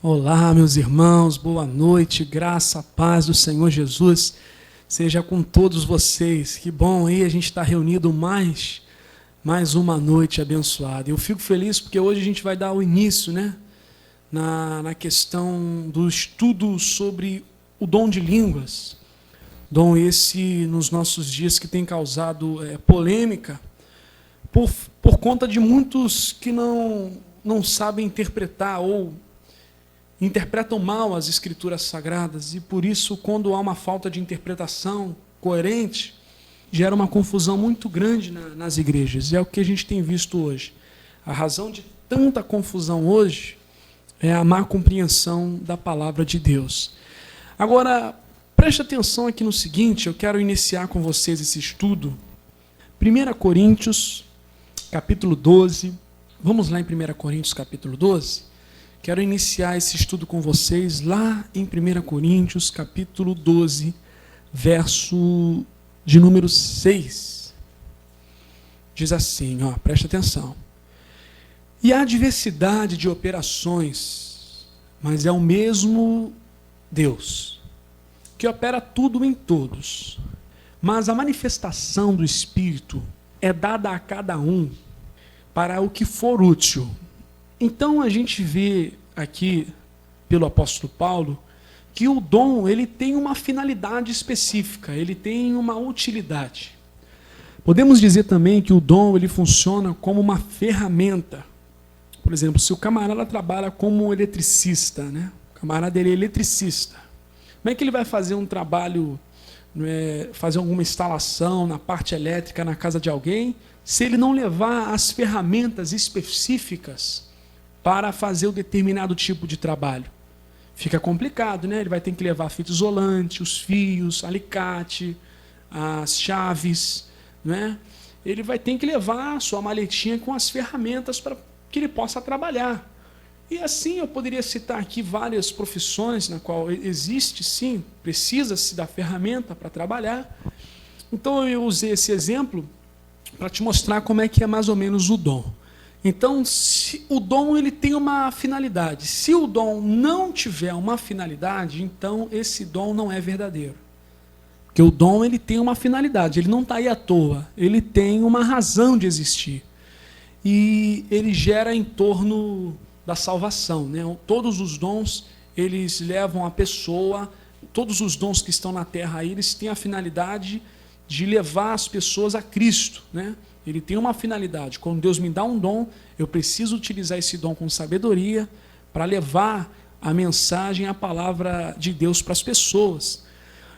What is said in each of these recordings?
Olá, meus irmãos, boa noite, graça, paz do Senhor Jesus seja com todos vocês. Que bom aí a gente estar reunido mais uma noite abençoada. Eu fico feliz porque hoje a gente vai dar o início, na questão do estudo sobre o dom de línguas. Dom esse nos nossos dias que tem causado polêmica por conta de muitos que não sabem interpretar ou interpretam mal as escrituras sagradas, e por isso, quando há uma falta de interpretação coerente, gera uma confusão muito grande nas igrejas, e é o que a gente tem visto hoje. A razão de tanta confusão hoje é a má compreensão da palavra de Deus. Agora, preste atenção aqui no seguinte, eu quero iniciar com vocês esse estudo. 1 Coríntios, capítulo 12, vamos lá em 1 Coríntios, capítulo 12? Quero iniciar esse estudo com vocês lá em 1 Coríntios, capítulo 12, verso de número 6. Diz assim, preste atenção. E há diversidade de operações, mas é o mesmo Deus, que opera tudo em todos. Mas a manifestação do Espírito é dada a cada um para o que for útil. Então a gente vê aqui, pelo apóstolo Paulo, que o dom ele tem uma finalidade específica, ele tem uma utilidade. Podemos dizer também que o dom ele funciona como uma ferramenta. Por exemplo, se o camarada trabalha como eletricista, o camarada ele é eletricista, como é que ele vai fazer um trabalho, fazer alguma instalação na parte elétrica na casa de alguém, se ele não levar as ferramentas específicas para fazer o determinado tipo de trabalho? Fica complicado, Ele vai ter que levar fita isolante, os fios, alicate, as chaves, Ele vai ter que levar a sua maletinha com as ferramentas para que ele possa trabalhar. E assim eu poderia citar aqui várias profissões na qual existe, sim, precisa-se da ferramenta para trabalhar. Então eu usei esse exemplo para te mostrar como é que é mais ou menos o dom. Então, o dom ele tem uma finalidade. Se o dom não tiver uma finalidade, então esse dom não é verdadeiro. Porque o dom ele tem uma finalidade, ele não está aí à toa, ele tem uma razão de existir. E ele gera em torno da salvação. Todos os dons, eles levam a pessoa, todos os dons que estão na terra aí, eles têm a finalidade de levar as pessoas a Cristo, Ele tem uma finalidade. Quando Deus me dá um dom, eu preciso utilizar esse dom com sabedoria para levar a mensagem, a palavra de Deus para as pessoas.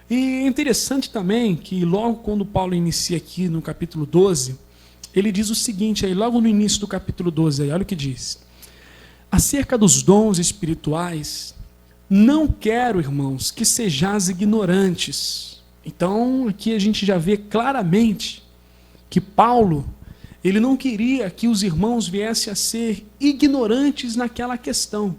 E é interessante também que logo quando Paulo inicia aqui no capítulo 12, ele diz o seguinte, aí, logo no início do capítulo 12, olha o que diz. Acerca dos dons espirituais, não quero, irmãos, que sejais ignorantes. Então, aqui a gente já vê claramente que Paulo, ele não queria que os irmãos viessem a ser ignorantes naquela questão.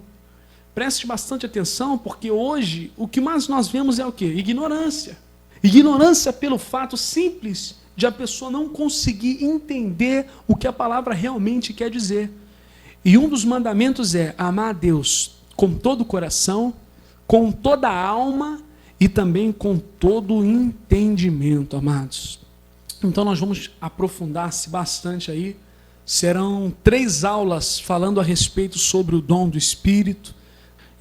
Preste bastante atenção, porque hoje o que mais nós vemos é o quê? Ignorância. Ignorância pelo fato simples de a pessoa não conseguir entender o que a palavra realmente quer dizer. E um dos mandamentos é amar a Deus com todo o coração, com toda a alma e também com todo o entendimento, amados. Então nós vamos aprofundar-se bastante aí. Serão 3 aulas falando a respeito sobre o dom do Espírito.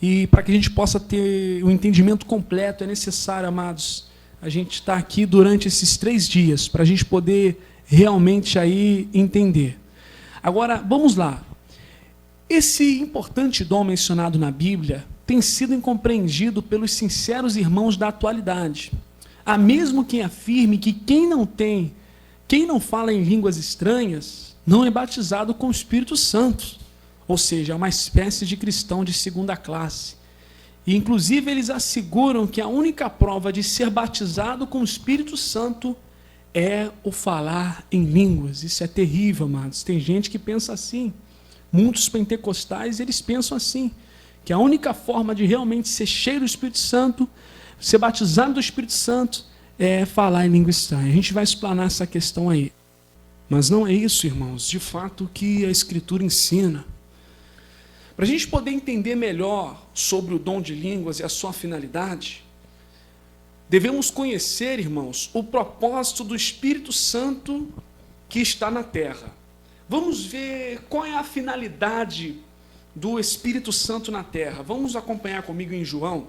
E para que a gente possa ter o entendimento completo, é necessário, amados, a gente estar aqui durante esses 3 dias, para a gente poder realmente aí entender. Agora, vamos lá. Esse importante dom mencionado na Bíblia tem sido incompreendido pelos sinceros irmãos da atualidade. Há mesmo quem afirme que quem não fala em línguas estranhas, não é batizado com o Espírito Santo. Ou seja, é uma espécie de cristão de segunda classe. E inclusive eles asseguram que a única prova de ser batizado com o Espírito Santo é o falar em línguas. Isso é terrível, amados. Tem gente que pensa assim. Muitos pentecostais, eles pensam assim, que a única forma de realmente ser cheio do Espírito Santo, ser batizado do Espírito Santo, é falar em língua estranha. A gente vai explanar essa questão aí. Mas não é isso, irmãos, de fato, que a Escritura ensina. Para a gente poder entender melhor sobre o dom de línguas e a sua finalidade, devemos conhecer, irmãos, o propósito do Espírito Santo que está na terra. Vamos ver qual é a finalidade do Espírito Santo na terra. Vamos acompanhar comigo em João.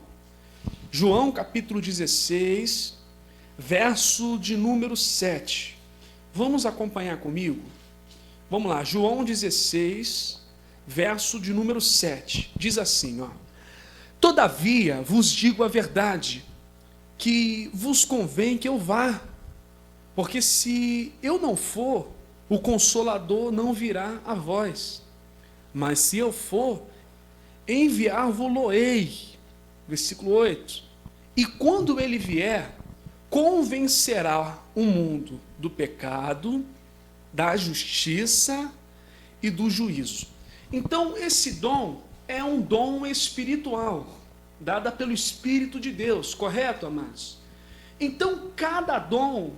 João capítulo 16, verso de número 7. Vamos acompanhar comigo? Vamos lá, João 16, verso de número 7. Diz assim, ó: Todavia vos digo a verdade, que vos convém que eu vá, porque se eu não for, o Consolador não virá a vós. Mas se eu for, enviar-vos-ei. Versículo 8. E quando ele vier, convencerá o mundo do pecado, da justiça e do juízo. Então, esse dom é um dom espiritual, dada pelo Espírito de Deus, correto, amados? Então, cada dom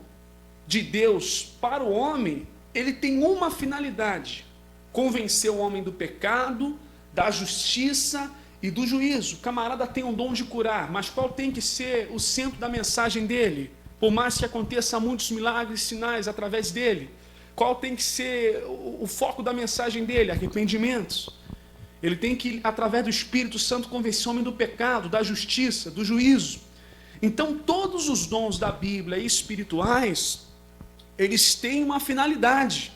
de Deus para o homem, ele tem uma finalidade: convencer o homem do pecado, da justiça e do juízo. O camarada tem um dom de curar, mas qual tem que ser o centro da mensagem dele? Por mais que aconteça muitos milagres e sinais através dele, qual tem que ser o foco da mensagem dele? Arrependimento. Ele tem que, através do Espírito Santo, convencer o homem do pecado, da justiça, do juízo. Então, todos os dons da Bíblia espirituais, eles têm uma finalidade.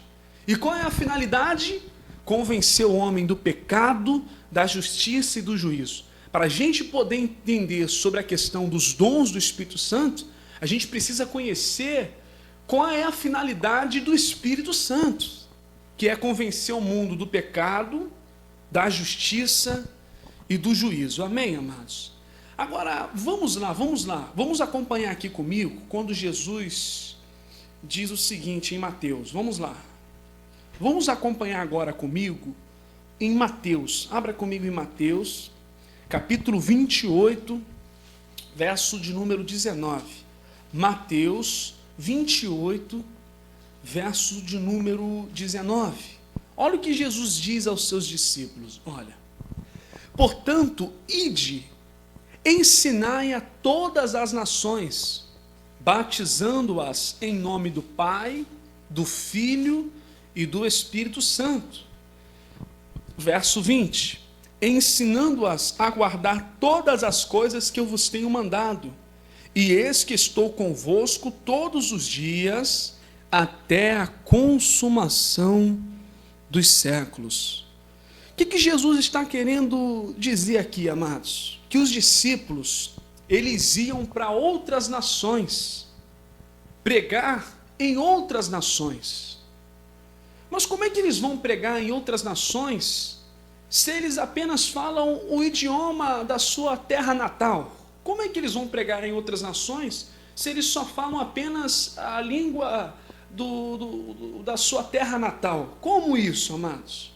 E qual é a finalidade? Convencer o homem do pecado, da justiça e do juízo. Para a gente poder entender sobre a questão dos dons do Espírito Santo, a gente precisa conhecer qual é a finalidade do Espírito Santo, que é convencer o mundo do pecado, da justiça e do juízo. Amém, amados? Agora, vamos lá. Vamos acompanhar aqui comigo quando Jesus diz o seguinte em Mateus. Vamos lá. Vamos acompanhar agora comigo em Mateus. Abra comigo em Mateus, capítulo 28, verso de número 19. Mateus 28, verso de número 19. Olha o que Jesus diz aos seus discípulos. Olha: portanto, ide, ensinai a todas as nações, batizando-as em nome do Pai, do Filho e do Espírito Santo. Verso 20: ensinando-as a guardar todas as coisas que eu vos tenho mandado, e eis que estou convosco todos os dias, até a consumação dos séculos. O que Jesus está querendo dizer aqui, amados? Que os discípulos, eles iam para outras nações, pregar em outras nações. Mas como é que eles vão pregar em outras nações, se eles apenas falam o idioma da sua terra natal? Como é que eles vão pregar em outras nações, se eles só falam apenas a língua da sua terra natal? Como isso, amados?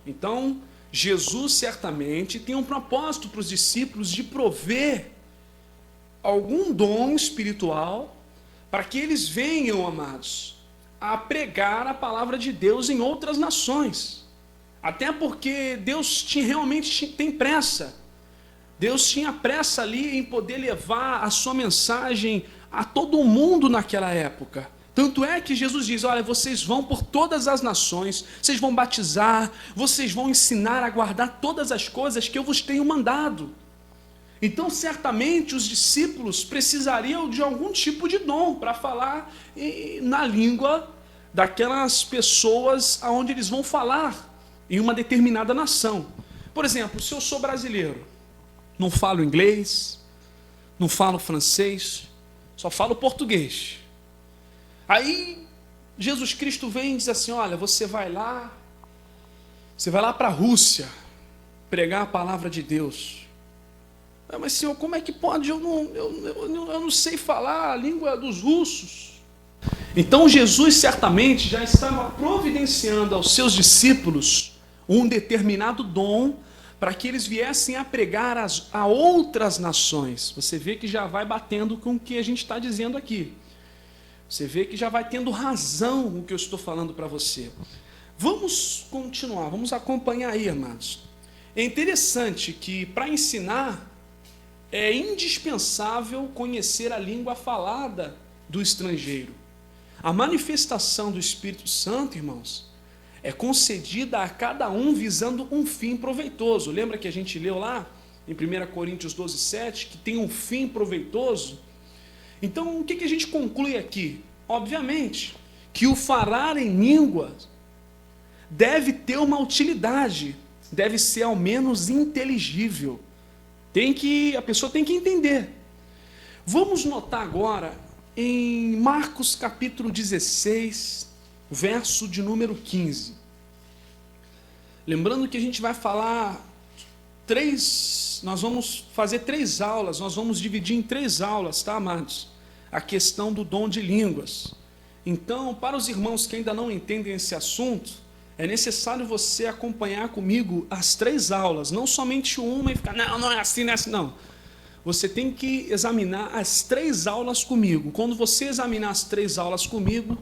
Então, Jesus certamente tem um propósito para os discípulos de prover algum dom espiritual para que eles venham, amados, a pregar a palavra de Deus em outras nações. Até porque Deus realmente tem pressa. Deus tinha pressa ali em poder levar a sua mensagem a todo mundo naquela época. Tanto é que Jesus diz: olha, vocês vão por todas as nações, vocês vão batizar, vocês vão ensinar a guardar todas as coisas que eu vos tenho mandado. Então, certamente, os discípulos precisariam de algum tipo de dom para falar na língua daquelas pessoas aonde eles vão falar, em uma determinada nação. Por exemplo, se eu sou brasileiro, não falo inglês, não falo francês, só falo português. Aí Jesus Cristo vem e diz assim: olha, você vai lá para a Rússia pregar a palavra de Deus. Mas Senhor, como é que pode? Eu não sei falar a língua dos russos. Então Jesus certamente já estava providenciando aos seus discípulos um determinado dom para que eles viessem a pregar a outras nações. Você vê que já vai batendo com o que a gente está dizendo aqui. Você vê que já vai tendo razão o que eu estou falando para você. Vamos continuar, vamos acompanhar aí, amados. É interessante que para ensinar é indispensável conhecer a língua falada do estrangeiro. A manifestação do Espírito Santo, irmãos, é concedida a cada um visando um fim proveitoso. Lembra que a gente leu lá em 1 Coríntios 12:7 que tem um fim proveitoso? Então, o que a gente conclui aqui? Obviamente que o falar em línguas deve ter uma utilidade, deve ser ao menos inteligível. A pessoa tem que entender. Vamos notar agora em Marcos capítulo 16, verso de número 15. Lembrando que a gente vai falar nós vamos fazer 3 aulas, nós vamos dividir em 3 aulas, tá, amados? A questão do dom de línguas. Então, para os irmãos que ainda não entendem esse assunto, é necessário você acompanhar comigo as 3 aulas, não somente uma e ficar, não é assim, não é assim, não. Você tem que examinar as 3 aulas comigo. Quando você examinar as 3 aulas comigo,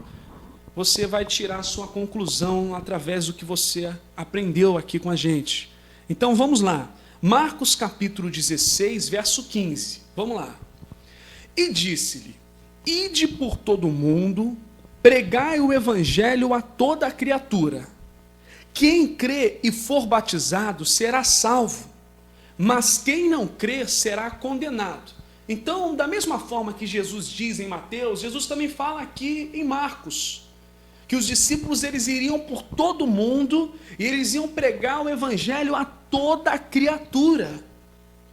você vai tirar a sua conclusão através do que você aprendeu aqui com a gente. Então vamos lá. Marcos capítulo 16, verso 15. Vamos lá. E disse-lhe: ide por todo o mundo, pregai o evangelho a toda a criatura. Quem crê e for batizado será salvo, mas quem não crer será condenado. Então, da mesma forma que Jesus diz em Mateus, Jesus também fala aqui em Marcos, que os discípulos eles iriam por todo o mundo e eles iam pregar o evangelho a toda a criatura.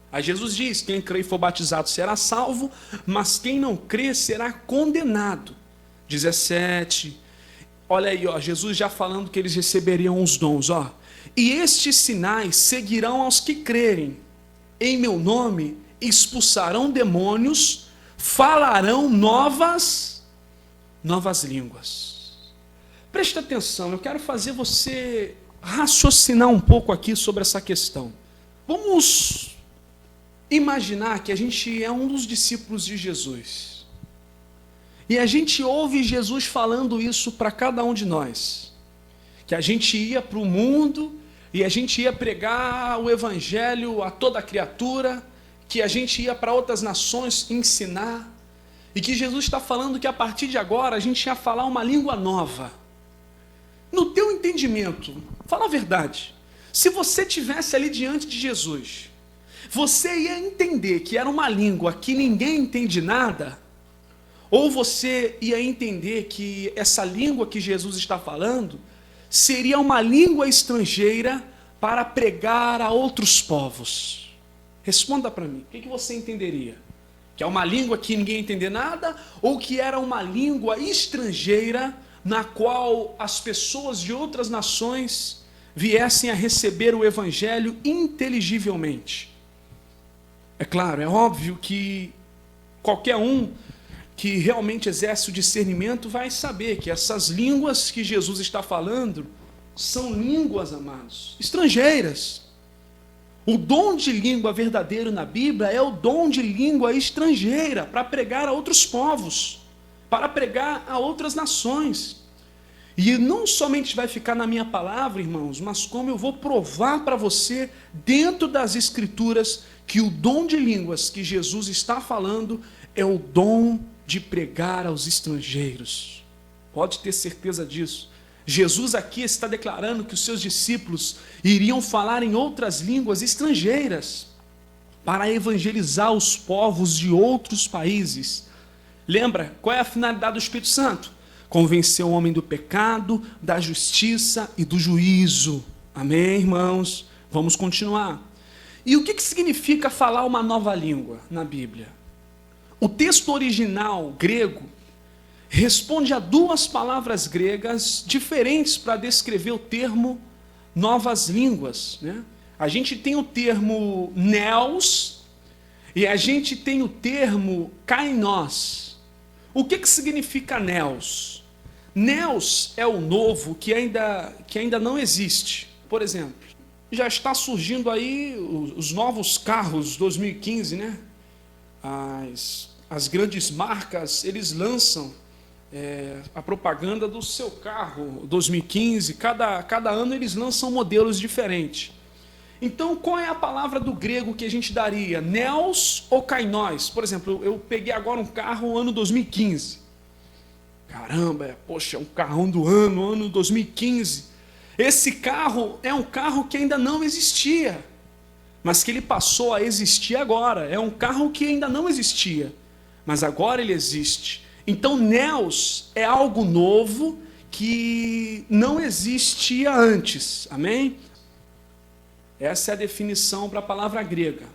Aí Jesus diz: quem crê e for batizado será salvo, mas quem não crê será condenado. 17. Olha aí, ó, Jesus já falando que eles receberiam os dons, ó. E estes sinais seguirão aos que crerem. Em meu nome expulsarão demônios, falarão novas línguas. Preste atenção, eu quero fazer você raciocinar um pouco aqui sobre essa questão. Vamos imaginar que a gente é um dos discípulos de Jesus. E a gente ouve Jesus falando isso para cada um de nós. Que a gente ia para o mundo e a gente ia pregar o evangelho a toda criatura, que a gente ia para outras nações ensinar, e que Jesus está falando que a partir de agora a gente ia falar uma língua nova. No teu entendimento, fala a verdade, se você estivesse ali diante de Jesus, você ia entender que era uma língua que ninguém entende nada, ou você ia entender que essa língua que Jesus está falando seria uma língua estrangeira para pregar a outros povos? Responda para mim, o que você entenderia? Que é uma língua que ninguém entende nada, ou que era uma língua estrangeira na qual as pessoas de outras nações viessem a receber o evangelho inteligivelmente? É claro, é óbvio que qualquer um que realmente exerce o discernimento vai saber que essas línguas que Jesus está falando são línguas, amados, estrangeiras. O dom de língua verdadeiro na Bíblia é o dom de língua estrangeira para pregar a outros povos, para pregar a outras nações. E não somente vai ficar na minha palavra, irmãos, mas como eu vou provar para você, dentro das Escrituras, que o dom de línguas que Jesus está falando é o dom de pregar aos estrangeiros. Pode ter certeza disso. Jesus aqui está declarando que os seus discípulos iriam falar em outras línguas estrangeiras para evangelizar os povos de outros países. Lembra, qual é a finalidade do Espírito Santo? Convencer o homem do pecado, da justiça e do juízo. Amém, irmãos? Vamos continuar. E o que significa falar uma nova língua na Bíblia? O texto original grego responde a 2 palavras gregas diferentes para descrever o termo novas línguas, né? A gente tem o termo neos e a gente tem o termo kainos. O que significa neos? Neos é o novo que ainda não existe. Por exemplo, já está surgindo aí os novos carros 2015, né? As grandes marcas, eles lançam a propaganda do seu carro 2015, cada ano eles lançam modelos diferentes. Então, qual é a palavra do grego que a gente daria? Neos ou kainós? Por exemplo, eu peguei agora um carro ano 2015. Caramba, poxa, é um carrão do ano 2015. Esse carro é um carro que ainda não existia, mas que ele passou a existir agora. É um carro que ainda não existia, mas agora ele existe. Então, neos é algo novo que não existia antes. Amém? Essa é a definição para a palavra grega.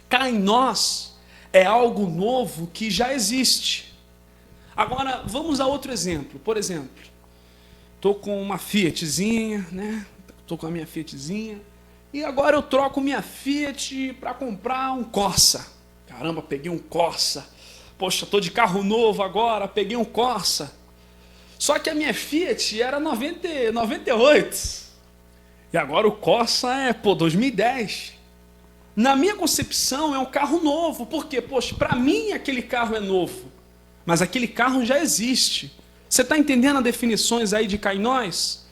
Kainós é algo novo que já existe. Agora, vamos a outro exemplo. Por exemplo, estou com uma Fiatzinha, né? Estou com a minha Fiatzinha. E agora eu troco minha Fiat para comprar um Corsa. Caramba, peguei um Corsa. Poxa, estou de carro novo agora, peguei um Corsa. Só que a minha Fiat era 98. E agora o Corsa é, 2010. Na minha concepção é um carro novo. Por quê? Poxa, para mim aquele carro é novo. Mas aquele carro já existe. Você está entendendo as definições aí de kainós?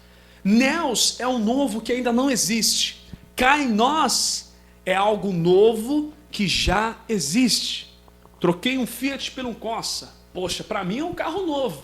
Neos é um novo que ainda não existe. Kainós é algo novo que já existe. Troquei um Fiat por um Corsa. Poxa, para mim é um carro novo.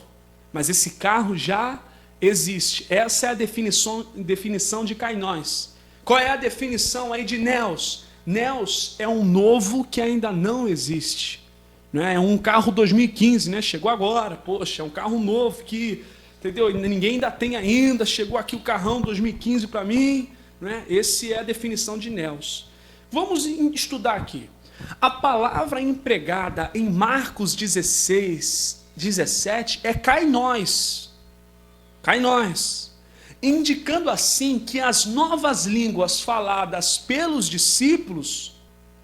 Mas esse carro já existe. Essa é a definição de kainós. Qual é a definição aí de neos? Neos é um novo que ainda não existe. É um carro 2015, né? Chegou agora. Poxa, é um carro novo que, entendeu? Ninguém ainda tem ainda. Chegou aqui o carrão 2015 para mim. Né? Essa é a definição de neos. Vamos estudar aqui. A palavra empregada em Marcos 16, 17 é kainós. Kainós, indicando assim que as novas línguas faladas pelos discípulos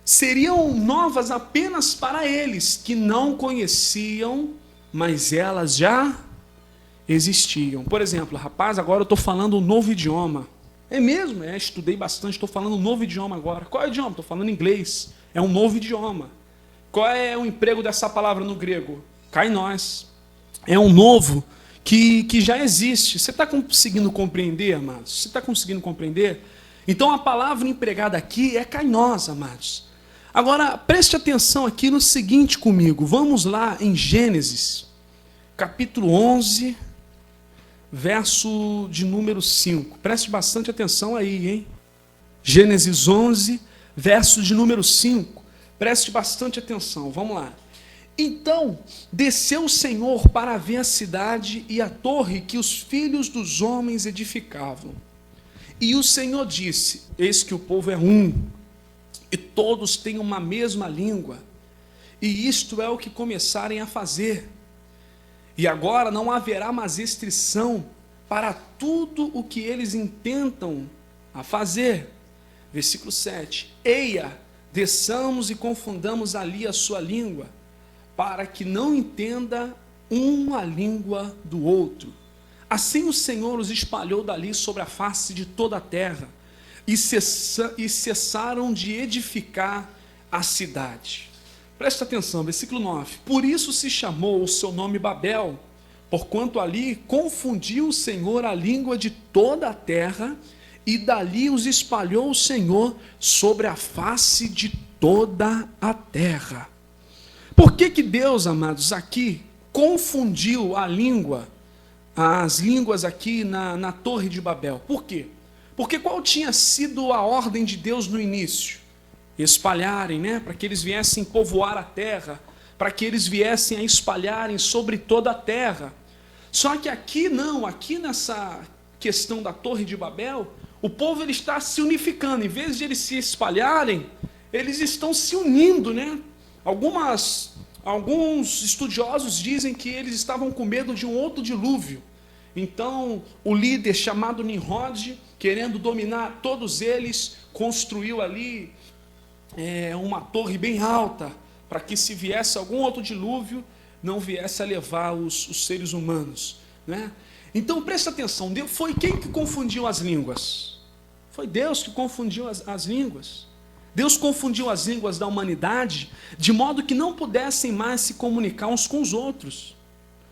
seriam novas apenas para eles, que não conheciam, mas elas já existiam. Por exemplo, rapaz, agora eu estou falando um novo idioma. É mesmo, estudei bastante, estou falando um novo idioma agora. Qual é o idioma? Estou falando inglês. É um novo idioma. Qual é o emprego dessa palavra no grego? Kainós. É um novo que já existe. Você está conseguindo compreender, amados? Você está conseguindo compreender? Então a palavra empregada aqui é kainós, amados. Agora, preste atenção aqui no seguinte comigo. Vamos lá em Gênesis, capítulo 11, verso de número 5. Preste bastante atenção aí, hein? Gênesis 11, verso de número 5. Preste bastante atenção, vamos lá. Então desceu o Senhor para ver a cidade e a torre que os filhos dos homens edificavam. E o Senhor disse: eis que o povo é um, e todos têm uma mesma língua, e isto é o que começarem a fazer. E agora não haverá mais restrição para tudo o que eles intentam a fazer. Versículo 7. Eia, desçamos e confundamos ali a sua língua, para que não entenda um a língua do outro. Assim o Senhor os espalhou dali sobre a face de toda a terra, e cessaram de edificar a cidade. Presta atenção, versículo 9. Por isso se chamou o seu nome Babel, porquanto ali confundiu o Senhor a língua de toda a terra, e dali os espalhou o Senhor sobre a face de toda a terra. Por que Deus, amados, aqui confundiu a língua, as línguas aqui na Torre de Babel? Por quê? Porque qual tinha sido a ordem de Deus no início? Espalharem, né? Para que eles viessem povoar a terra, para que eles viessem a espalharem sobre toda a terra. Só que aqui não, aqui nessa questão da Torre de Babel, o povo ele está se unificando. Em vez de eles se espalharem, eles estão se unindo, né? Alguns estudiosos dizem que eles estavam com medo de um outro dilúvio. Então, o líder chamado Nimrod, querendo dominar todos eles, construiu ali uma torre bem alta, para que se viesse algum outro dilúvio, não viesse a levar os seres humanos, né? Então, presta atenção, foi quem que confundiu as línguas? Foi Deus que confundiu as línguas. Deus confundiu as línguas da humanidade de modo que não pudessem mais se comunicar uns com os outros.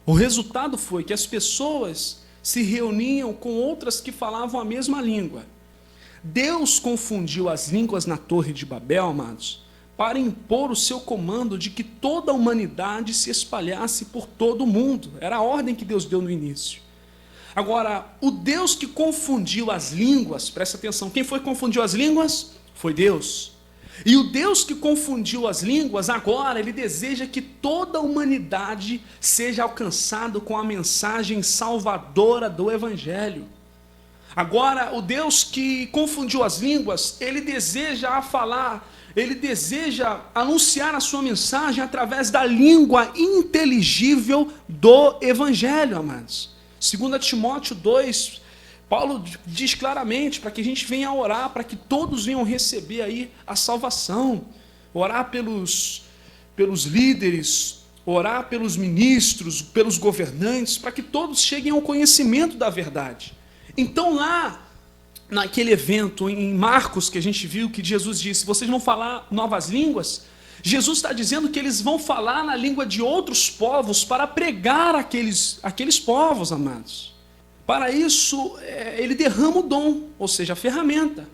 O resultado foi que as pessoas se reuniam com outras que falavam a mesma língua. Deus confundiu as línguas na Torre de Babel, amados, para impor o seu comando de que toda a humanidade se espalhasse por todo o mundo. Era a ordem que Deus deu no início. Agora, o Deus que confundiu as línguas, presta atenção, quem foi que confundiu as línguas? Foi Deus. E o Deus que confundiu as línguas, agora ele deseja que toda a humanidade seja alcançada com a mensagem salvadora do Evangelho. Agora, o Deus que confundiu as línguas, ele deseja anunciar a sua mensagem através da língua inteligível do Evangelho, amados. 2 Timóteo 2, Paulo diz claramente para que a gente venha orar, para que todos venham receber aí a salvação, orar pelos líderes, orar pelos ministros, pelos governantes, para que todos cheguem ao conhecimento da verdade. Então lá, naquele evento em Marcos que a gente viu, que Jesus disse, vocês vão falar novas línguas? Jesus está dizendo que eles vão falar na língua de outros povos para pregar aqueles povos, amados. Para isso, ele derrama o dom, ou seja, a ferramenta.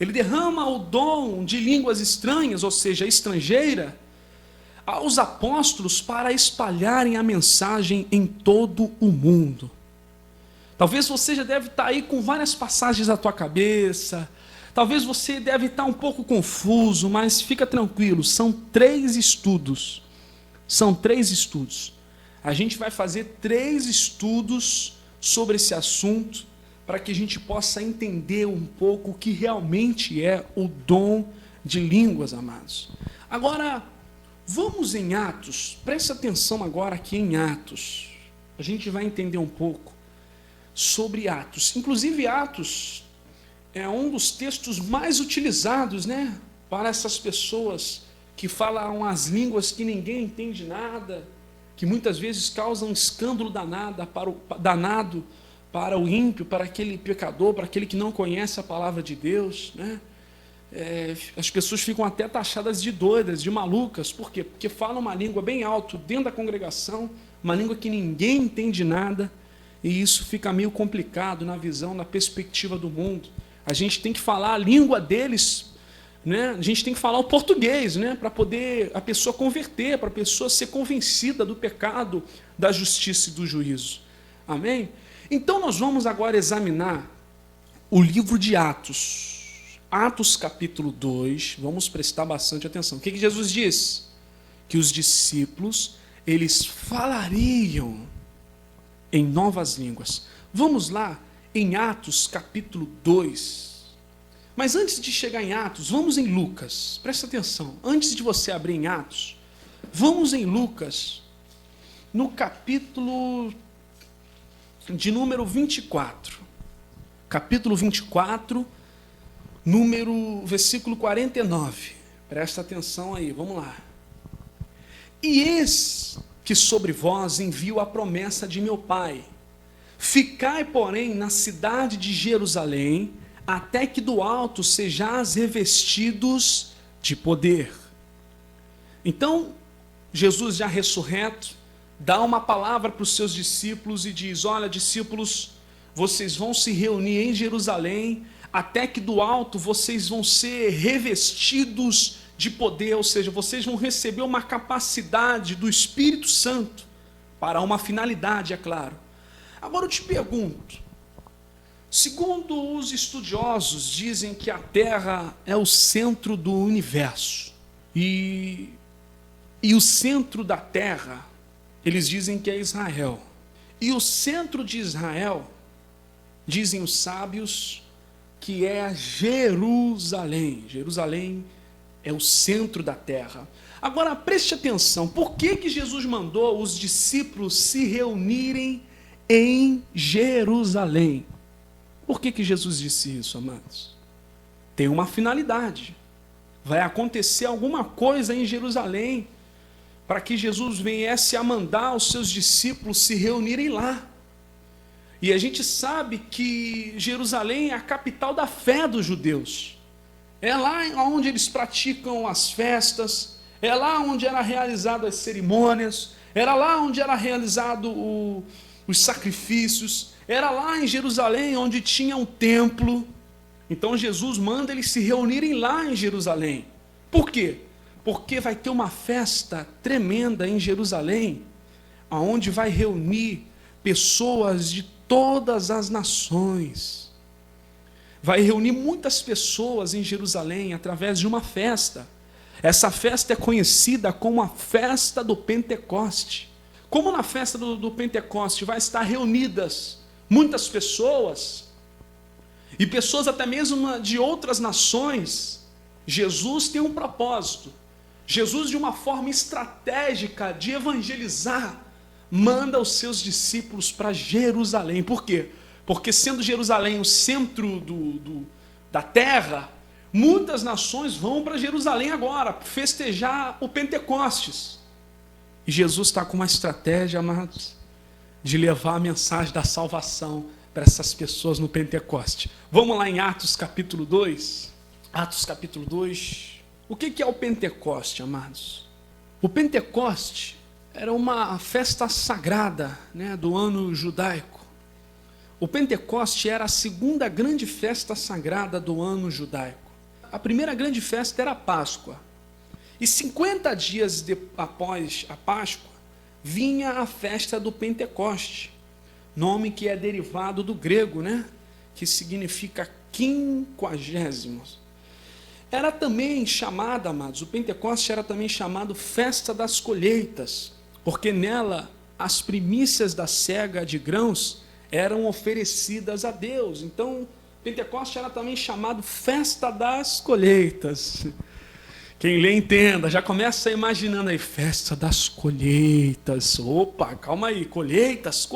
Ele derrama o dom de línguas estranhas, ou seja, estrangeira, aos apóstolos para espalharem a mensagem em todo o mundo. Talvez você já deve estar aí com várias passagens na tua cabeça, talvez você deve estar um pouco confuso, mas fica tranquilo, são 3 estudos. São 3 estudos. A gente vai fazer 3 estudos sobre esse assunto, para que a gente possa entender um pouco o que realmente é o dom de línguas, amados. Agora, vamos em Atos, preste atenção agora aqui em Atos. A gente vai entender um pouco sobre Atos. Inclusive, Atos é um dos textos mais utilizados, para essas pessoas que falam as línguas que ninguém entende nada, que muitas vezes causam um escândalo danado para o ímpio, para aquele pecador, para aquele que não conhece a palavra de Deus. As pessoas ficam até taxadas de doidas, de malucas. Por quê? Porque falam uma língua bem alto dentro da congregação, uma língua que ninguém entende nada, e isso fica meio complicado na visão, na perspectiva do mundo. A gente tem que falar a língua deles, a gente tem que falar o português, para poder a pessoa converter, para a pessoa ser convencida do pecado, da justiça e do juízo. Amém? Então nós vamos agora examinar o livro de Atos. Atos capítulo 2, vamos prestar bastante atenção. O que Jesus diz? Que os discípulos, eles falariam em novas línguas. Vamos lá em Atos capítulo 2. Mas antes de chegar em Atos, vamos em Lucas. Presta atenção. Antes de você abrir em Atos, vamos em Lucas, no capítulo de número 24. Capítulo 24, versículo 49. Presta atenção aí, vamos lá. E eis que sobre vós envio a promessa de meu Pai. Ficai, porém, na cidade de Jerusalém, até que do alto sejais revestidos de poder. Então, Jesus já ressurreto, dá uma palavra para os seus discípulos e diz, olha, discípulos, vocês vão se reunir em Jerusalém, até que do alto vocês vão ser revestidos de poder, ou seja, vocês vão receber uma capacidade do Espírito Santo, para uma finalidade, é claro. Agora eu te pergunto, segundo os estudiosos, dizem que a Terra é o centro do universo, e o centro da Terra, eles dizem que é Israel, e o centro de Israel, dizem os sábios, que é Jerusalém. Jerusalém é o centro da terra. Agora preste atenção, por que Jesus mandou os discípulos se reunirem em Jerusalém? Por que Jesus disse isso, amados? Tem uma finalidade. Vai acontecer alguma coisa em Jerusalém, para que Jesus viesse a mandar os seus discípulos se reunirem lá. E a gente sabe que Jerusalém é a capital da fé dos judeus. É lá onde eles praticam as festas, é lá onde eram realizadas as cerimônias, era lá onde era realizado os sacrifícios, era lá em Jerusalém onde tinha um templo. Então Jesus manda eles se reunirem lá em Jerusalém. Por quê? Porque vai ter uma festa tremenda em Jerusalém, aonde vai reunir pessoas de todas as nações. Vai reunir muitas pessoas em Jerusalém através de uma festa. Essa festa é conhecida como a festa do Pentecoste. Como na festa do Pentecoste vai estar reunidas muitas pessoas, e pessoas até mesmo de outras nações, Jesus tem um propósito. Jesus, de uma forma estratégica de evangelizar, manda os seus discípulos para Jerusalém. Por quê? Porque sendo Jerusalém o centro da terra, muitas nações vão para Jerusalém agora, festejar o Pentecostes. E Jesus está com uma estratégia, amados, de levar a mensagem da salvação para essas pessoas no Pentecoste. Vamos lá em Atos capítulo 2. Atos capítulo 2. O que é o Pentecoste, amados? O Pentecoste era uma festa sagrada, né, do ano judaico. O Pentecoste era a segunda grande festa sagrada do ano judaico. A primeira grande festa era a Páscoa. E 50 dias após a Páscoa, vinha a festa do Pentecoste, nome que é derivado do grego, né, que significa quinquagésimos. Era também chamada, amados, o Pentecoste era também chamado festa das colheitas, porque nela as primícias da cega de grãos eram oferecidas a Deus. Então, Pentecoste era também chamado festa das colheitas. Quem lê entenda, já começa imaginando aí, festa das colheitas. Opa, calma aí, colheitas.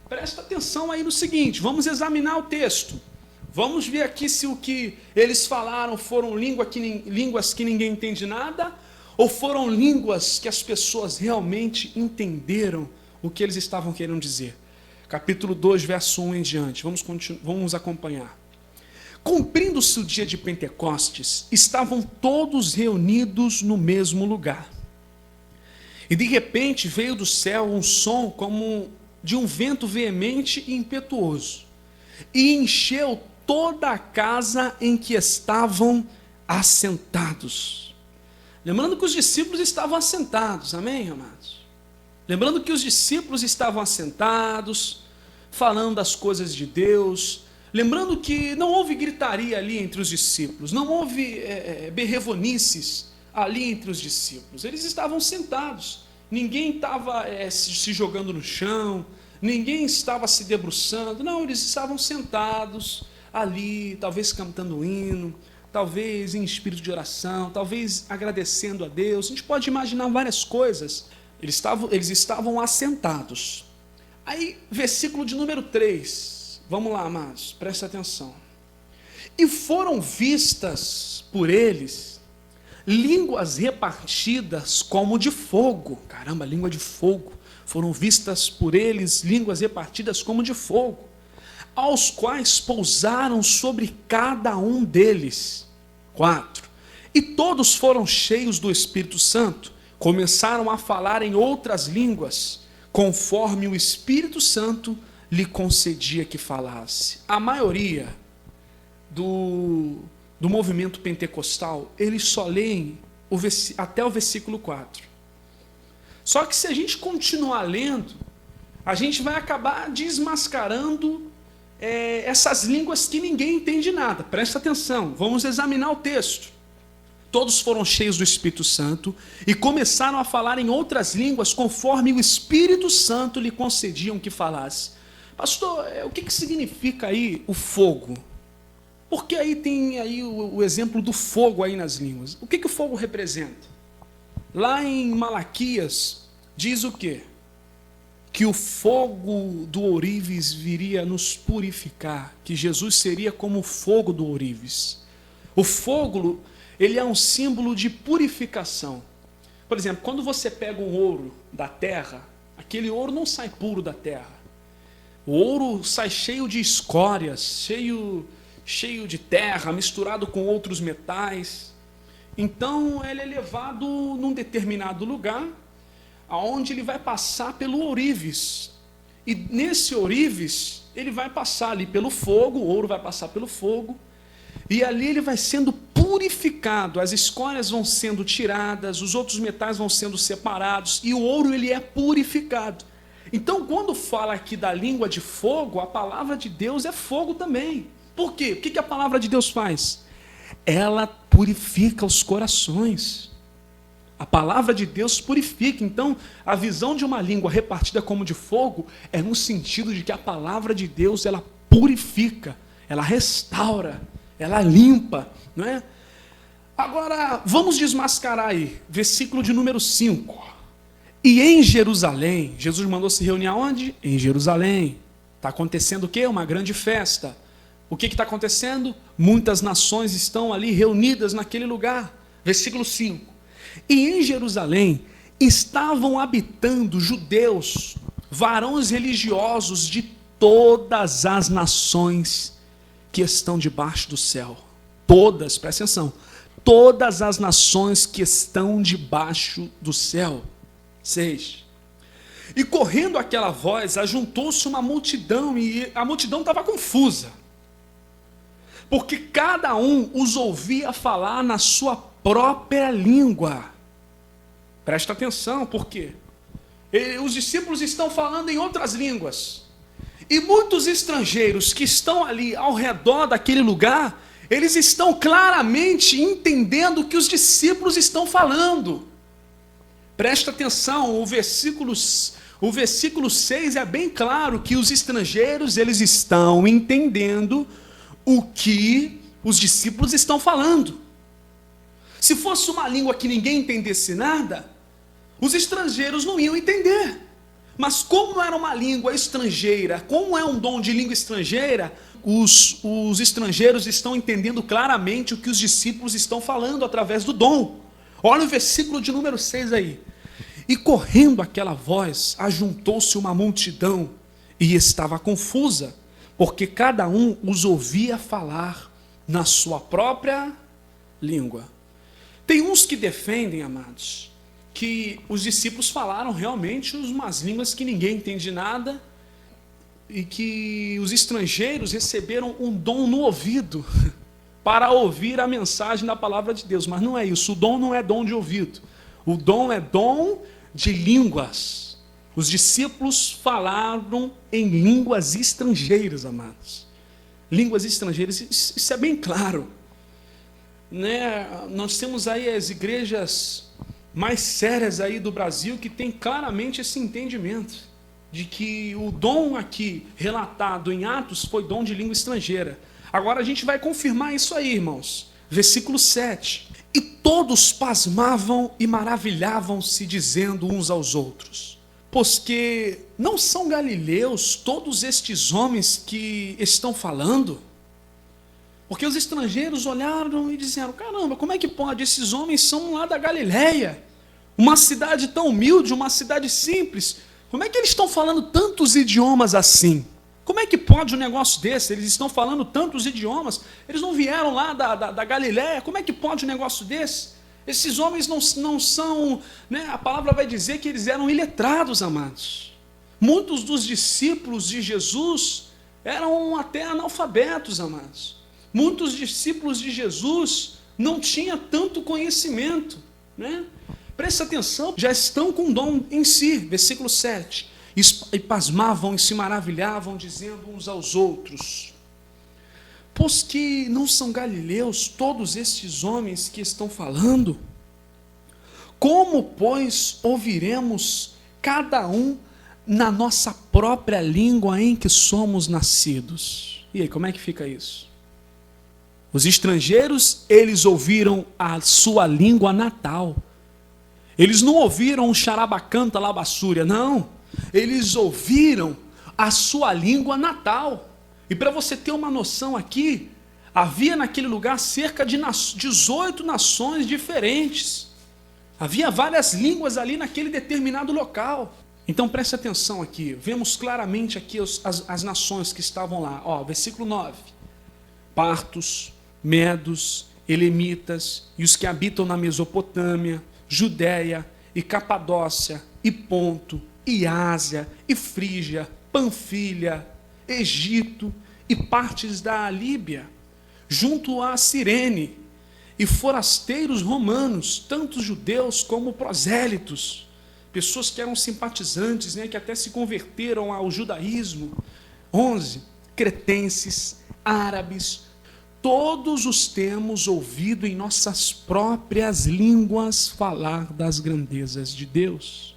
Presta atenção aí no seguinte, vamos examinar o texto. Vamos ver aqui se o que eles falaram foram línguas que ninguém entende nada, ou foram línguas que as pessoas realmente entenderam o que eles estavam querendo dizer. Capítulo 2, verso 1 em diante. Vamos acompanhar. Cumprindo-se o dia de Pentecostes, estavam todos reunidos no mesmo lugar. E de repente veio do céu um som como de um vento veemente e impetuoso, e encheu toda a casa em que estavam assentados. Lembrando que os discípulos estavam assentados, amém, amados? Lembrando que os discípulos estavam assentados, falando das coisas de Deus. Lembrando que não houve gritaria ali entre os discípulos, não houve berrevonices ali entre os discípulos. Eles estavam sentados, ninguém estava se jogando no chão, ninguém estava se debruçando, não, eles estavam sentados ali, talvez cantando um hino, talvez em espírito de oração, talvez agradecendo a Deus. A gente pode imaginar várias coisas. Eles estavam assentados. Aí, versículo de número 3. Vamos lá, amados, presta atenção. E foram vistas por eles línguas repartidas como de fogo. Caramba, língua de fogo. Foram vistas por eles línguas repartidas como de fogo, aos quais pousaram sobre cada um deles. 4. E todos foram cheios do Espírito Santo, começaram a falar em outras línguas, conforme o Espírito Santo lhe concedia que falasse. A maioria do movimento pentecostal, eles só leem até o versículo 4. Só que se a gente continuar lendo, a gente vai acabar desmascarando essas línguas que ninguém entende nada. Presta atenção, vamos examinar o texto. Todos foram cheios do Espírito Santo e começaram a falar em outras línguas, conforme o Espírito Santo lhe concediam que falasse. Pastor, o que significa aí o fogo? Porque aí tem aí o exemplo do fogo aí nas línguas. O que o fogo representa? Lá em Malaquias diz o quê? Que o fogo do ourives viria nos purificar, que Jesus seria como o fogo do ourives. O fogo, ele é um símbolo de purificação. Por exemplo, quando você pega um ouro da terra, aquele ouro não sai puro da terra. O ouro sai cheio de escórias, cheio de terra, misturado com outros metais. Então ele é levado num determinado lugar, aonde ele vai passar pelo ourives. E nesse ourives, ele vai passar ali pelo fogo, o ouro vai passar pelo fogo, e ali ele vai sendo purificado, as escórias vão sendo tiradas, os outros metais vão sendo separados, e o ouro ele é purificado. Então, quando fala aqui da língua de fogo, a palavra de Deus é fogo também. Por quê? O que a palavra de Deus faz? Ela purifica os corações. A palavra de Deus purifica. Então, a visão de uma língua repartida como de fogo é no sentido de que a palavra de Deus, ela purifica, ela restaura, ela limpa, não é? Agora, vamos desmascarar aí, versículo de número 5. E em Jerusalém, Jesus mandou se reunir aonde? Em Jerusalém. Está acontecendo o quê? Uma grande festa. O que está acontecendo? Muitas nações estão ali reunidas naquele lugar. Versículo 5. E em Jerusalém estavam habitando judeus, varões religiosos de todas as nações que estão debaixo do céu. Todas, presta atenção. Todas as nações que estão debaixo do céu. 6. E correndo aquela voz, ajuntou-se uma multidão, e a multidão estava confusa, porque cada um os ouvia falar na sua própria língua. Presta atenção, por quê? Os discípulos estão falando em outras línguas, e muitos estrangeiros que estão ali ao redor daquele lugar, eles estão claramente entendendo o que os discípulos estão falando. Presta atenção, o versículo 6 é bem claro que os estrangeiros, eles estão entendendo o que os discípulos estão falando. Se fosse uma língua que ninguém entendesse nada, os estrangeiros não iam entender. Mas como era uma língua estrangeira, como é um dom de língua estrangeira, os estrangeiros estão entendendo claramente o que os discípulos estão falando através do dom. Olha o versículo de número 6 aí. E correndo aquela voz, ajuntou-se uma multidão e estava confusa, porque cada um os ouvia falar na sua própria língua. Tem uns que defendem, amados, que os discípulos falaram realmente umas línguas que ninguém entende nada, e que os estrangeiros receberam um dom no ouvido para ouvir a mensagem da palavra de Deus. Mas não é isso, o dom não é dom de ouvido, o dom é dom de línguas. Os discípulos falaram em línguas estrangeiras, amados. Línguas estrangeiras, isso é bem claro, né? Nós temos aí as igrejas mais sérias aí do Brasil que tem claramente esse entendimento de que o dom aqui relatado em Atos foi dom de língua estrangeira. Agora a gente vai confirmar isso aí, irmãos. Versículo 7. E todos pasmavam e maravilhavam-se, dizendo uns aos outros: pois que não são galileus todos estes homens que estão falando? Porque os estrangeiros olharam e disseram: caramba, como é que pode? Esses homens são lá da Galileia, uma cidade tão humilde, uma cidade simples. Como é que eles estão falando tantos idiomas assim? Como é que pode um negócio desse? Eles estão falando tantos idiomas, eles não vieram lá da Galileia, como é que pode um negócio desse? Esses homens não são, né? A palavra vai dizer que eles eram iletrados, amados. Muitos dos discípulos de Jesus eram até analfabetos, amados. Muitos discípulos de Jesus não tinham tanto conhecimento, né? Presta atenção, já estão com dom em si. Versículo 7. E pasmavam e se maravilhavam, dizendo uns aos outros: pois que não são galileus todos estes homens que estão falando? Como, pois, ouviremos cada um na nossa própria língua em que somos nascidos? E aí, como é que fica isso? Os estrangeiros, eles ouviram a sua língua natal. Eles não ouviram um xarabacanta labassúria, não. Eles ouviram a sua língua natal. E para você ter uma noção aqui, havia naquele lugar cerca de 18 nações diferentes. Havia várias línguas ali naquele determinado local. Então preste atenção aqui, vemos claramente aqui as nações que estavam lá. Ó, versículo 9. Partos, medos, elemitas e os que habitam na Mesopotâmia, Judéia e Capadócia e Ponto, e Ásia, e Frígia, Panfilha, Egito e partes da Líbia, junto a Cirene, e forasteiros romanos, tanto judeus como prosélitos, pessoas que eram simpatizantes, que até se converteram ao judaísmo. 11, cretenses, árabes, todos os temos ouvido em nossas próprias línguas falar das grandezas de Deus.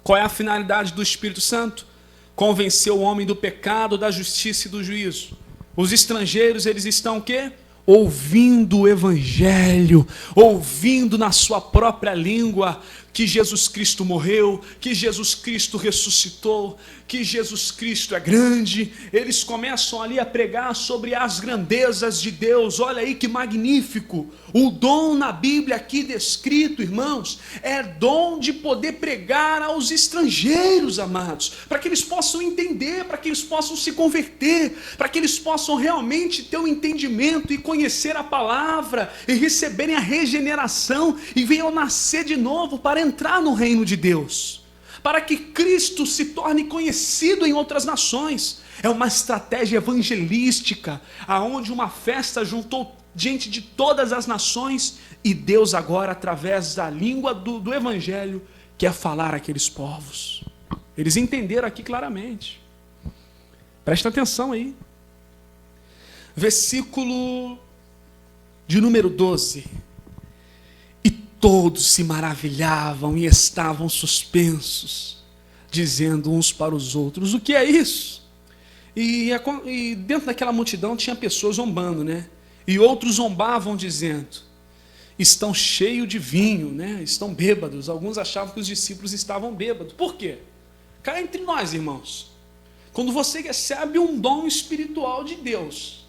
Qual é a finalidade do Espírito Santo? Convencer o homem do pecado, da justiça e do juízo. Os estrangeiros, eles estão o quê? Ouvindo o Evangelho, ouvindo na sua própria língua que Jesus Cristo morreu, que Jesus Cristo ressuscitou, que Jesus Cristo é grande. Eles começam ali a pregar sobre as grandezas de Deus. Olha aí que magnífico! O dom na Bíblia aqui descrito, irmãos, é dom de poder pregar aos estrangeiros, amados, para que eles possam entender, para que eles possam se converter, para que eles possam realmente ter um entendimento e conhecer a palavra e receberem a regeneração e venham nascer de novo para entrar no reino de Deus, para que Cristo se torne conhecido em outras nações. É uma estratégia evangelística, aonde uma festa juntou diante de todas as nações, e Deus agora, através da língua do Evangelho, quer falar àqueles povos. Eles entenderam aqui claramente. Presta atenção aí. Versículo de número 12. E todos se maravilhavam e estavam suspensos, dizendo uns para os outros: o que é isso? E dentro daquela multidão tinha pessoas zombando, E outros zombavam dizendo: estão cheios de vinho, Estão bêbados. Alguns achavam que os discípulos estavam bêbados. Por quê? Cá entre nós, irmãos, quando você recebe um dom espiritual de Deus,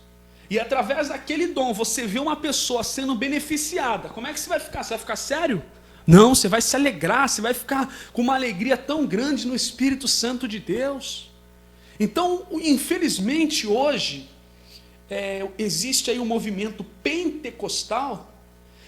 e através daquele dom você vê uma pessoa sendo beneficiada, como é que você vai ficar? Você vai ficar sério? Não, você vai se alegrar, você vai ficar com uma alegria tão grande no Espírito Santo de Deus. Então, infelizmente, hoje, existe aí um movimento pentecostal,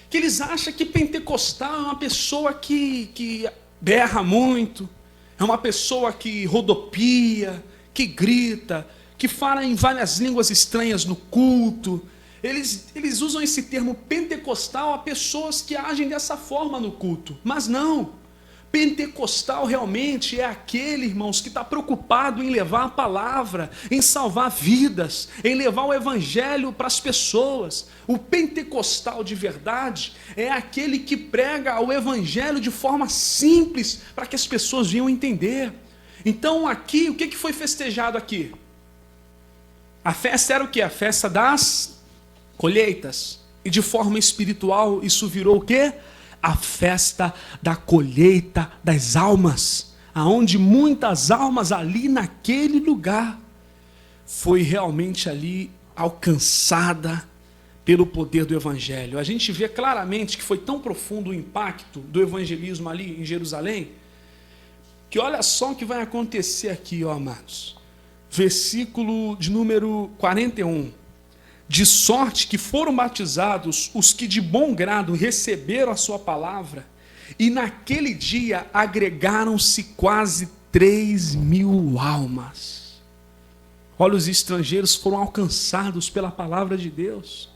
que eles acham que pentecostal é uma pessoa que berra muito, é uma pessoa que rodopia, que grita, que fala em várias línguas estranhas no culto. Eles usam esse termo pentecostal a pessoas que agem dessa forma no culto, mas não. Pentecostal realmente é aquele, irmãos, que está preocupado em levar a palavra, em salvar vidas, em levar o Evangelho para as pessoas. O pentecostal de verdade é aquele que prega o Evangelho de forma simples, para que as pessoas venham entender. Então aqui, o que foi festejado aqui? A festa era o quê? A festa das colheitas. E de forma espiritual isso virou o quê? A festa da colheita das almas, aonde muitas almas ali naquele lugar foi realmente ali alcançada pelo poder do Evangelho. A gente vê claramente que foi tão profundo o impacto do evangelismo ali em Jerusalém, que olha só o que vai acontecer aqui, amados. Versículo de número 41. De sorte que foram batizados os que de bom grado receberam a sua palavra, e naquele dia agregaram-se quase 3.000 almas. Olha, os estrangeiros foram alcançados pela palavra de Deus.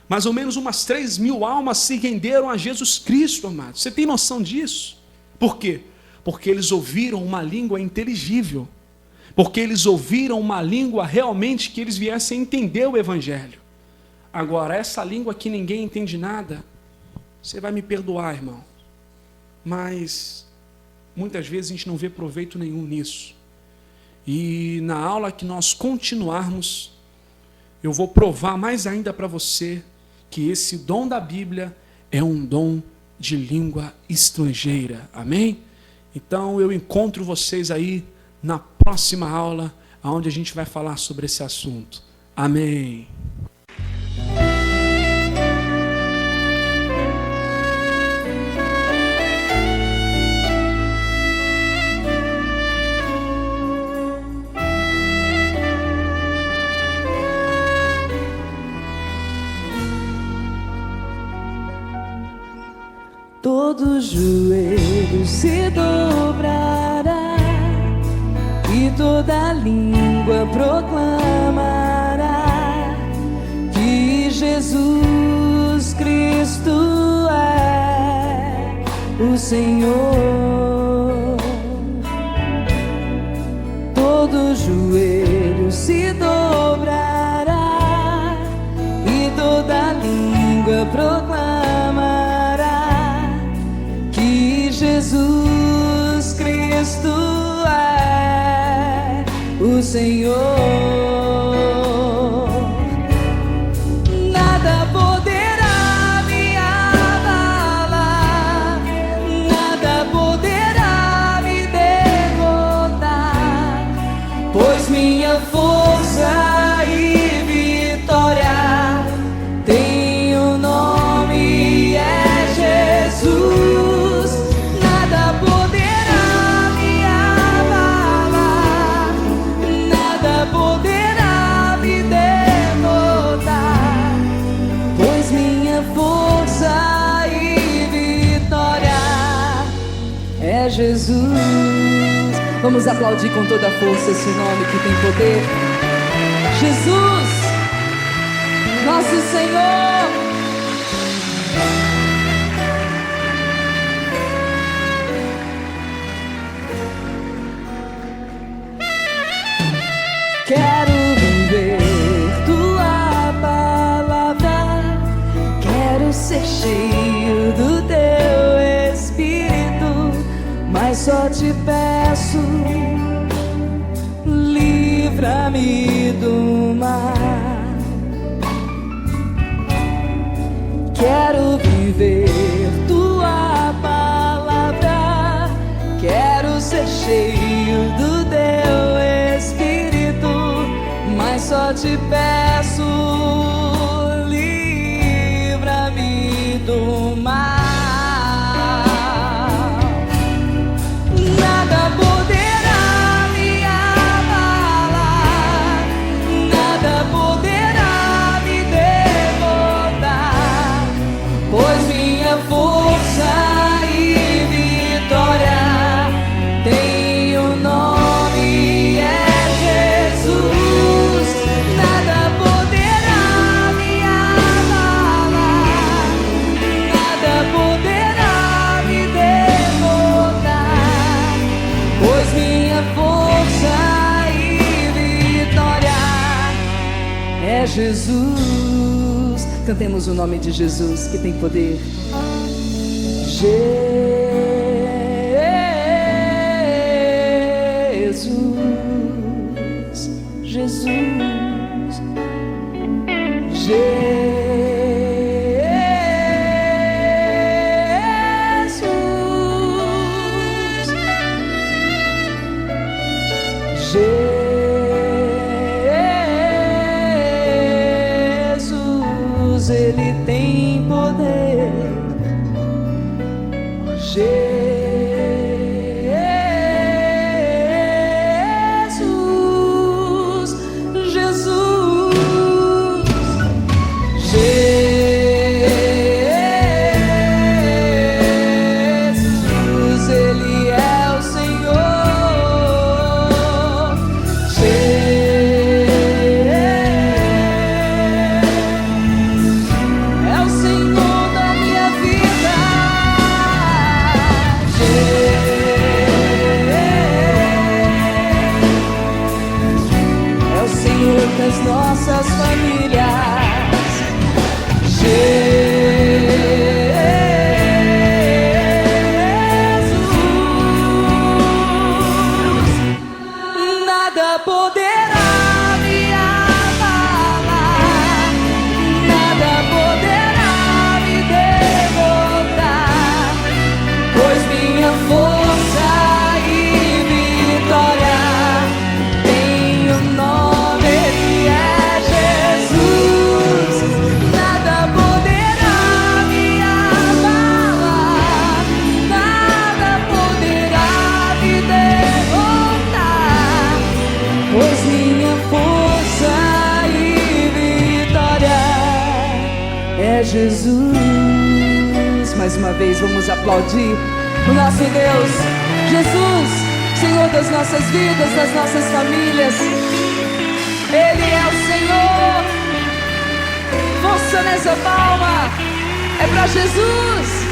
Mais ou menos umas 3.000 almas se renderam a Jesus Cristo, amados. Você tem noção disso? Por quê? Porque eles ouviram uma língua inteligível. Porque eles ouviram uma língua realmente que eles viessem entender o Evangelho. Agora, essa língua que ninguém entende nada, você vai me perdoar, irmão, mas muitas vezes a gente não vê proveito nenhum nisso. E na aula que nós continuarmos, eu vou provar mais ainda para você que esse dom da Bíblia é um dom de língua estrangeira. Amém? Então eu encontro vocês aí na próxima aula, onde a gente vai falar sobre esse assunto. Amém. Todo joelho se dobrará e toda língua proclamará que Jesus Cristo é o Senhor. Todo joelho se dobrará e toda língua proclamará que Jesus Cristo é o Senhor. Nada poderá me abalar, nada poderá me derrotar, pois minha força e vitória tem o nome é Jesus. Nada poderá me abalar, nada poderá me derrotar, pois minha força e vitória é Jesus. Vamos aplaudir com toda a força esse nome que tem poder. Jesus, nosso Senhor. Quero viver tua palavra, quero ser cheio do teu Espírito, mas só te peço, livra-me do mar. Quero viver tua palavra, quero ser cheio do teu Espírito, mas só te peço, livra-me do mal. Nada poderá me abalar, nada poderá me derrotar, pois minha força e vitória tem o nome é Jesus. Nada poderá me abalar, nada poderá me derrotar, pois minha força e vitória é Jesus. Cantemos o nome de Jesus que tem poder. Jesus, Jesus, Jesus, Ele tem poder. Jesus, Jesus, Jesus, Ele é o Senhor. É o Senhor da minha vida. É o Senhor das nossas famílias. Jesus, nada poderá me abalar, nada poderá me derrotar, pois minha força e vitória tem o nome que é Jesus. Nada poderá me abalar, nada poderá me derrotar, pois minha força e vitória é Jesus. Mais uma vez vamos aplaudir o nosso Deus. Jesus, Senhor das nossas vidas, das nossas famílias. Ele é o Senhor. Força nessa palma. É para Jesus.